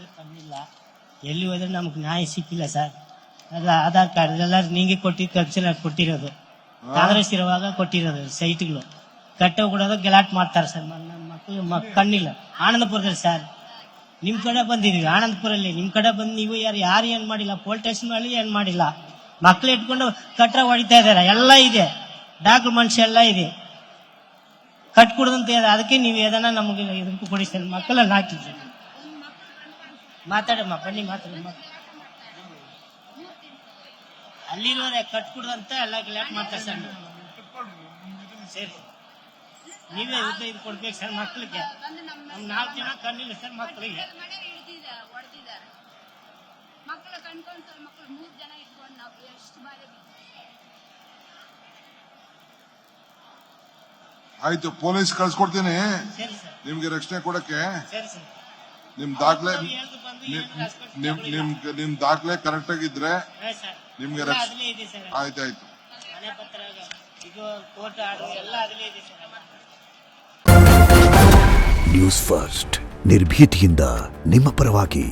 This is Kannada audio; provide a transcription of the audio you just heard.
ಮಕ್ಕಳು ಕಣ್ಣಿಲ್ಲ, ಎಲ್ಲಿ ಹೋದ್ರೆ ನಮ್ಗೆ ನ್ಯಾಯ ಸಿಕ್ಕಿಲ್ಲ ಸರ್. ಅಲ್ಲ ಆಧಾರ್ ಕಾರ್ಡ್ ಎಲ್ಲ ನೀಂಗೆ ಕೊಟ್ಟಿರೋದು ಕಾಂಗ್ರೆಸ್ ಇರುವಾಗ ಕೊಟ್ಟಿರೋದು ಸೈಟ್ಗಳು ಕಟ್ಟೆ ಕೊಡೋದು ಗೆಲಾಟ್ ಮಾಡ್ತಾರೆ ಸರ್. ನನ್ನ ಮಕ್ಕಳು ಕಣ್ಣಿಲ್ಲ ಆನಂದಪುರದಲ್ಲಿ ಸರ್. ನಿಮ್ ಕಡೆ ಬಂದಿದೀವಿ ಆನಂದಪುರಲ್ಲಿ, ನಿಮ್ ಕಡೆ ಬಂದು ನೀವು ಯಾರು ಏನ್ ಮಾಡಿಲ್ಲ, ಪೊಲೀಸ್ ಸ್ಟೇಷನ್ ಅಲ್ಲಿ ಏನ್ ಮಾಡಿಲ್ಲ. ಮಕ್ಳು ಇಟ್ಕೊಂಡು ಕಟ್ರ ಹೊಡಿತಾ ಇದಾರೆ, ಎಲ್ಲ ಇದೆ ಡಾಕ್ಯುಮೆಂಟ್ಸ್ ಎಲ್ಲ ಇದೆ, ಕಟ್ಕೊಡುದಂತ ಇದೆ. ಅದಕ್ಕೆ ನೀವು ಏದನ್ನ ನಮಗೆ ಇದಕ್ಕೂ ಕೊಡಿ ಸರ್. ಮಕ್ಕಳನ್ನ ಹಾಕಿದ್ರಿ ಮಾತಾಡಮ್ಮ, ಬನ್ನಿ ಮಾತಾಡಿ. ಅಲ್ಲಿರೋರೆ ಕಟ್ಕೊಡುದಂತ ಎಲ್ಲ ಲೇಟ್ ಮಾಡ್ತಾರೆ ಸರ್. ಸರಿ ನೀವೇ ಇದು ಕೊಡ್ಬೇಕು ಸರ್ ಮಕ್ಕಳಿಗೆ. ನಮ್ 4 ಜನ ಕಣ್ಣಿಲ್ಲ ಸರ್ ಮಕ್ಕಳಿಗೆ. ಆಯ್ತು, ಪೊಲೀಸ್ ಕಳ್ಸ್ಕೊಡ್ತೀನಿ ಸರಿ ಸರ್, ನಿಮ್ಗೆ ರಕ್ಷಣೆ ಕೊಡಕ್ಕೆ. ಸರಿ ಸರ್. ನಿಮ್ ದಾಖಲೆ ನಿಮ್ ದಾಖಲೆ ಕರೆಕ್ಟ್ ಆಗಿದ್ರೆ ನಿಮ್ಗೆ ಅದನ್ನೇ ಇದೆ ಸರ್. ಆಯ್ತಾಯ್ತು. ಮನೆ ಪತ್ರ ಇದು ಕೋರ್ಟ್ ಆರ್ಡರ್ ಎಲ್ಲ ಅದನ್ನೇ ಇದೆ ಸರ್. ನ್ಯೂಸ್ ಫಸ್ಟ್ ನಿರ್ಭೀತಿಯಿಂದ ನಿಮ್ಮ ಪರವಾಗಿ.